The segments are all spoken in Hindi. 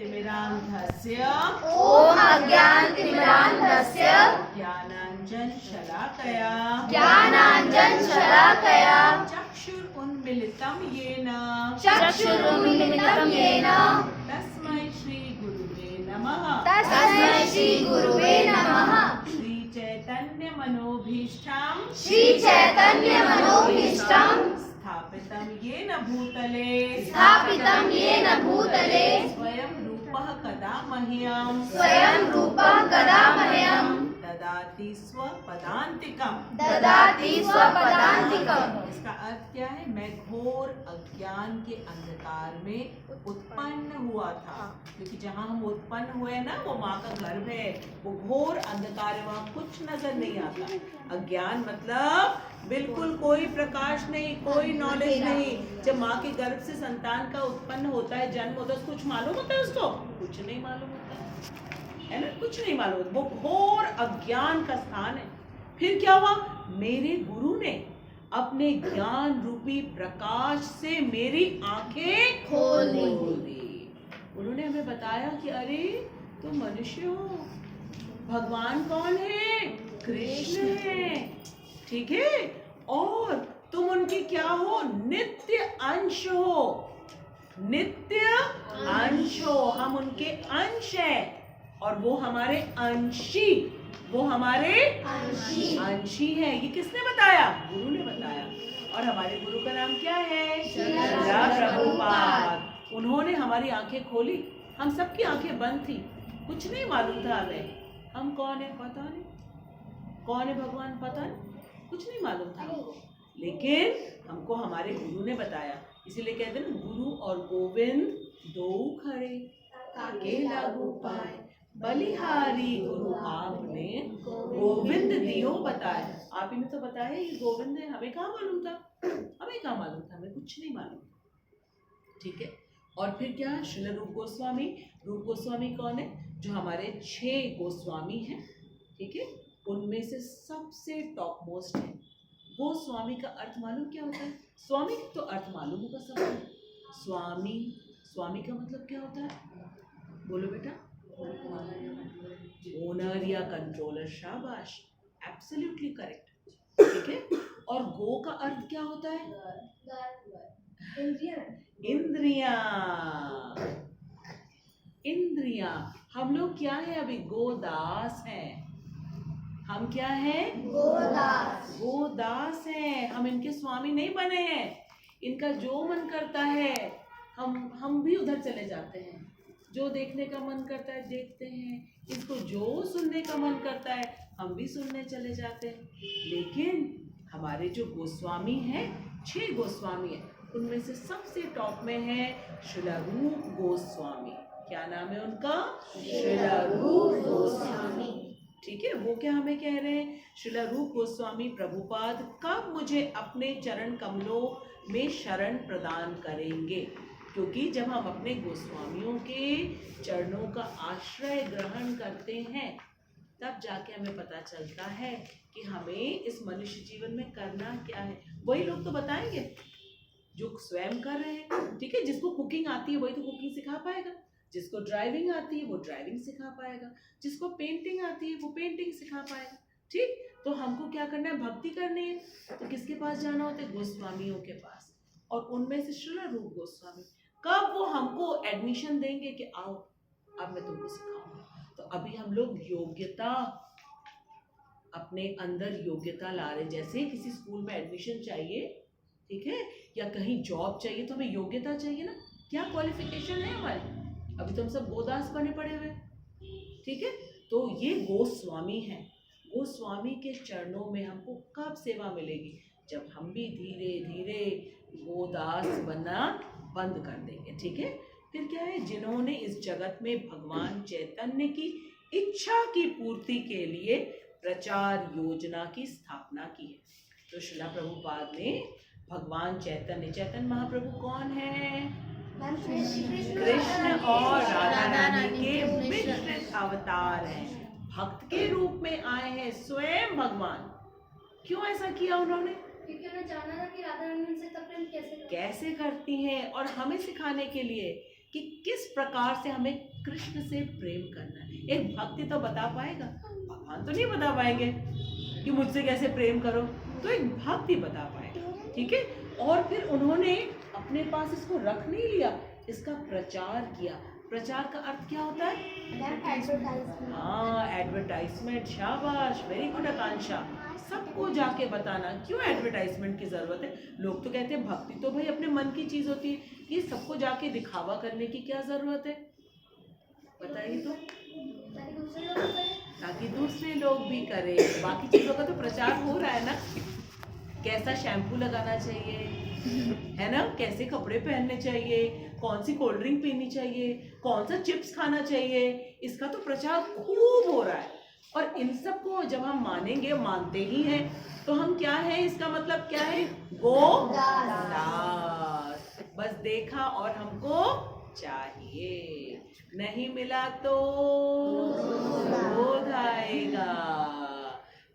तिमिरान्धस्य ॐ अज्ञानतिमिरान्धस्य ज्ञानाञ्जनशलाकया चक्षुरुन्मिलितं येन चक्षुरुन्मिलितं येन तस्मै श्रीगुरुवे नमः तस्मै श्रीगुरुवे नमः श्रीचैतन्यमनोभीष्टं स्थापितं येन भूतले स्वयं रूपः कदा मह्यं ददाति स्वपदान्तिकम्। इसका अर्थ क्या है? मैं घोर अज्ञान के अंधकार में उत्पन्न हुआ था, क्योंकि जहाँ हम उत्पन्न हुए ना वो माँ का गर्भ है, वो घोर अंधकार है, वहाँ कुछ नजर नहीं आता। अज्ञान मतलब बिल्कुल कोई प्रकाश नहीं, कोई नॉलेज नहीं। जब माँ के गर्भ से संतान का उत्पन्न होता है, जन्म होता है, कुछ मालूम होता है उसको? कुछ नहीं मालूम होता है ना, कुछ नहीं मालूम होता। वो घोर अज्ञान का स्थान है। फिर क्या हुआ? मेरे गुरु ने अपने ज्ञान रूपी प्रकाश से मेरी आंखें खोल दी। उन्होंने हमें बताया कि अरे तुम मनुष्य हो, भगवान कौन है? कृष्ण है, ठीक है, और तुम उनके क्या हो? नित्य अंश हो, नित्य अंश हो। हम उनके अंश हैं और वो हमारे अंशी, वो हमारे अंशी है। ये किसने बताया? गुरु ने बताया। और हमारे गुरु का नाम क्या है? श्रीला प्रभुपाद। उन्होंने हमारी आंखें खोली। हम सबकी आंखें बंद थी, कुछ नहीं मालूम था हमें। हम कौन है पता नहीं, कौन है भगवान पता नहीं, कुछ नहीं मालूम था हमको, लेकिन हमको हमारे गुरु ने बताया। इसीलिए कहते हैं ना, गुरु और गोविंद दो खड़े ताके लागू पाए, बलिहारी गुरु आपने गोविंद दियो बताया। आप ही ने तो बताया ये गोविंद है, हमें कहाँ मालूम था? हमें कहाँ मालूम था? हमें कुछ नहीं मालूम, ठीक है। और फिर क्या? श्रील रूप गोस्वामी। रूप गोस्वामी कौन है? जो हमारे 6 गोस्वामी हैं, ठीक है, उनमें से सबसे टॉप मोस्ट है। गोस्वामी का अर्थ मालूम क्या होता है? स्वामी तो अर्थ मालूम होगा सबको। स्वामी, स्वामी का मतलब क्या होता है? बोलो बेटा। ओनर या कंट्रोलर। शाबाश, एब्सोल्युटली करेक्ट, ठीक है। और गो का अर्थ क्या होता है? इंद्रियां। इंद्रियां। हम लोग क्या है अभी? गोदास हैं। हम क्या हैं? गोदास हैं। हम इनके स्वामी नहीं बने हैं। इनका जो मन करता है हम भी उधर चले जाते हैं। जो देखने का मन करता है देखते हैं, इसको जो सुनने का मन करता है हम भी सुनने चले जाते हैं। लेकिन हमारे जो गोस्वामी हैं, 6 गोस्वामी हैं, उनमें से सबसे टॉप में है श्रील रूप गोस्वामी। क्या नाम है उनका? श्रील रूप गोस्वामी, ठीक है। वो क्या हमें कह रहे हैं? श्रील रूप गोस्वामी प्रभुपाद कब मुझे अपने चरण कमलों में शरण प्रदान करेंगे? क्योंकि जब हम अपने गोस्वामियों के चरणों का आश्रय ग्रहण करते हैं, तब जाके हमें पता चलता है कि हमें इस मनुष्य जीवन में करना क्या है। वही लोग तो बताएंगे जो स्वयं कर रहे हैं, ठीक है। जिसको कुकिंग आती है वही तो कुकिंग सिखा पाएगा, जिसको ड्राइविंग आती है वो ड्राइविंग सिखा पाएगा, जिसको पेंटिंग आती है वो पेंटिंग सिखा पाएगा, ठीक। तो हमको क्या करना है? भक्ति करनी है, तो किसके पास जाना होता है? गोस्वामियों के पास। और उनमें से श्रील रूप गोस्वामी कब वो हमको एडमिशन देंगे कि आओ अब मैं तुमको सिखाऊंगा। तो अभी हम लोग योग्यता, अपने अंदर योग्यता ला रहे। जैसे किसी स्कूल में एडमिशन चाहिए, ठीक है, या कहीं जॉब चाहिए, तो हमें योग्यता चाहिए ना। क्या क्वालिफिकेशन है हमारी? अभी तो हम सब गोदास बने पड़े हुए, ठीक है। तो ये गोस्वामी हैं। गोस्वामी के चरणों में हमको कब सेवा मिलेगी? जब हम भी धीरे धीरे गोदास बनना बंद कर देंगे, ठीक है। फिर क्या है? जिन्होंने इस जगत में भगवान चैतन्य की इच्छा की पूर्ति के लिए प्रचार योजना की स्थापना की है। तो श्रील प्रभुपाद ने भगवान चैतन्य, चैतन्य महाप्रभु कौन है? कृष्ण और राधा रानी के मिश्रित अवतार हैं। भक्त के रूप में आए हैं स्वयं भगवान। क्यों ऐसा किया उन्होंने? क्योंकि उन्हें जानना था कि राधा रानी उनसे प्रेम कैसे करती हैं, और हमें सिखाने के लिए कि किस प्रकार से हमें कृष्ण से प्रेम करना है। एक भक्ति तो बता पाएगा, भगवान तो नहीं बता पाएंगे कि मुझसे कैसे प्रेम करो, तो एक भक्ति बता पाएगा, ठीक है। और फिर उन्होंने अपने पास इसको रख नहीं लिया, इसका प्रचार किया। प्रचार का अर्थ क्या होता है? हाँ, एडवर्टाइजमेंट। शाबाश, वेरी गुड आकांक्षा। सबको जाके बताना। क्यों एडवर्टाइजमेंट की जरूरत है? लोग तो कहते हैं भक्ति तो भाई अपने मन की चीज होती है, ये सबको जाके दिखावा करने की क्या जरूरत है? बताइए तो, ताकि दूसरे लोग भी करें। बाकी चीजों का तो प्रचार हो रहा है ना, कैसा शैम्पू लगाना चाहिए, है ना, कैसे कपड़े पहनने चाहिए, कौन सी कोल्ड ड्रिंक पीनी चाहिए, कौन सा चिप्स खाना चाहिए, इसका तो प्रचार खूब हो रहा है। और इन सब को जब हम मानेंगे, मानते ही हैं, तो हम क्या है, इसका मतलब क्या है? गोदास। बस देखा और हमको चाहिए, नहीं मिला तो क्रोध आएगा।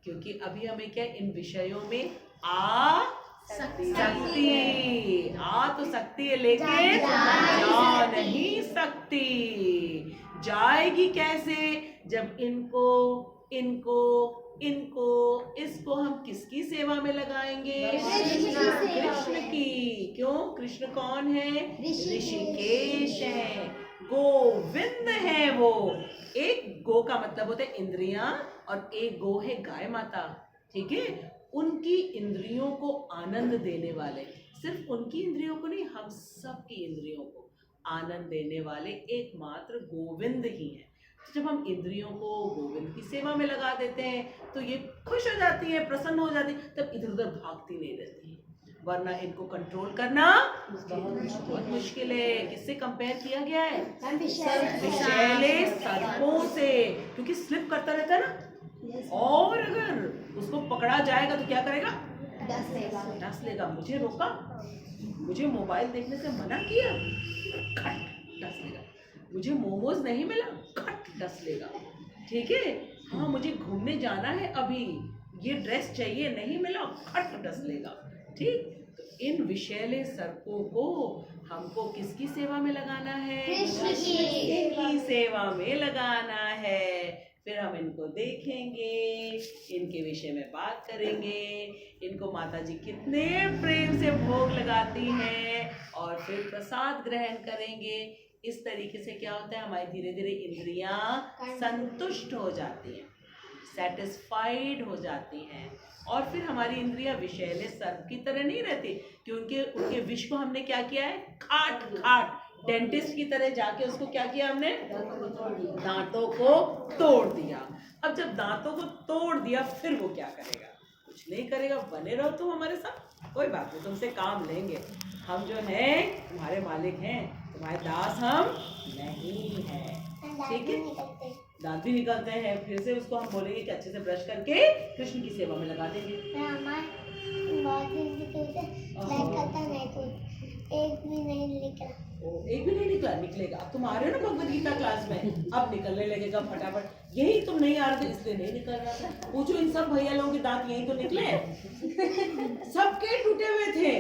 क्योंकि अभी हमें क्या, इन विषयों में आ सकती, आ तो सकती है लेकिन जा नहीं सकती। जाएगी कैसे? जब इनको इनको इनको इसको हम किसकी सेवा में लगाएंगे? कृष्ण की। क्यों? कृष्ण कौन है? ऋषिकेश है, गोविंद है वो। एक गो का मतलब होता है इंद्रियां, और एक गो है गाय माता, ठीक है। उनकी इंद्रियों को आनंद देने वाले, सिर्फ उनकी इंद्रियों को नहीं, हम सब की इंद्रियों को आनंद देने वाले एकमात्र गोविंद ही हैं। जब हम इंद्रियों को गोविंद की सेवा में लगा देते हैं तो ये खुश हो जाती है, प्रसन्न हो जाती है, तब इधर उधर भागती नहीं रहती है। वरना इनको कंट्रोल करना बहुत मुश्किल है। किससे कंपेयर किया गया है? विषैले सर्पों से, क्योंकि स्लिप करता रहता है ना, और अगर उसको पकड़ा जाएगा तो क्या करेगा? डस लेगा। मुझे रोका, मुझे मोबाइल देखने से मना किया, खट डस लेगा। मुझे मोमोज नहीं मिला, खट डस लेगा, ठीक है। हाँ, मुझे घूमने जाना है, अभी ये ड्रेस चाहिए, नहीं मिला, खट डस लेगा, ठीक। तो इन विषैले सर्पों को हमको किसकी सेवा में लगाना है? कृष्ण की सेवा में लगाना है। फिर हम इनको देखेंगे, इनके विषय में बात करेंगे, इनको माता जी कितने प्रेम से भोग लगाती हैं, और फिर प्रसाद ग्रहण करेंगे। इस तरीके से क्या होता है, हमारी धीरे धीरे इंद्रियां संतुष्ट हो जाती हैं, सेटिस्फाइड हो जाती हैं। और फिर हमारी इंद्रियां विषैले सर्प की तरह नहीं रहती, क्योंकि उनके विष को हमने क्या किया है? खाट खाट, डेंटिस्ट की तरह जाके उसको क्या किया हमने? दांतों को तोड़ दिया। अब जब दांतों को तोड़ दिया, फिर वो क्या करेगा? कुछ नहीं करेगा। बने रहो तुम हमारे साथ, कोई बात नहीं, तुमसे काम लेंगे। हम जो हैं तुम्हारे मालिक हैं, तुम्हारे दास हम नहीं हैं, ठीक है। दांत भी निकलते हैं, फिर से उसको हम बोलेंगे कि अच्छे से ब्रश करके कृष्ण की सेवा में लगा देंगे। एक भी नहीं निकला। एक भी नहीं निकला? निकलेगा। अब तुम आ रहे हो ना भगवद गीता क्लास में, अब निकलने लगेगा फटाफट। यही तुम नहीं आ रहे थे इसलिए नहीं निकल रहा था। पूछो इन सब भैया लोगों के दांत यही तो निकले सबके टूटे हुए थे,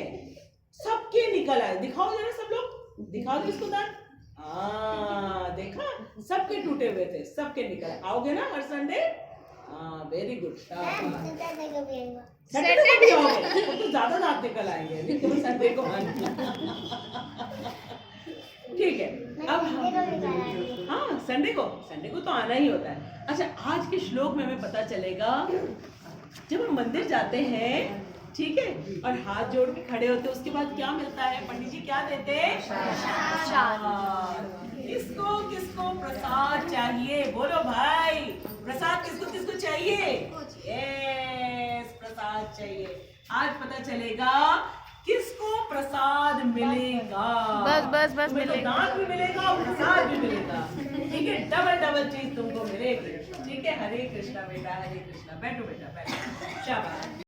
सबके निकल आए। दिखाओ जरा सब लोग, दिखाओ इसको दांत। हाँ, देखा, सबके टूटे हुए थे, सबके निकल आए। आओगे ना हर संडे? हाँ, वेरी गुड। संडे को भी आओगे तो ज्यादा दांत निकल आएंगे, लेकिन संडे को ठीक है। अब हाँ, संडे को तो आना ही होता है। अच्छा, आज के श्लोक में हमें पता चलेगा, जब हम मंदिर जाते हैं, ठीक है, और हाथ जोड़ के खड़े होते, उसके बाद क्या मिलता है? पंडित जी क्या देते हैं? किसको किसको प्रसाद चाहिए? बोलो भाई, प्रसाद किसको किसको चाहिए? यस, प्रसाद चाहिए। आज पता चलेगा किसको प्रसाद मिलेगा। बस मिलेगा। दांत भी मिलेगा और प्रसाद भी मिलेगा, ठीक है। डबल चीज तुमको मिलेगी, ठीक है। हरे कृष्णा बेटा, हरे कृष्णा। बैठो बेटा, बैठो, शाबाश।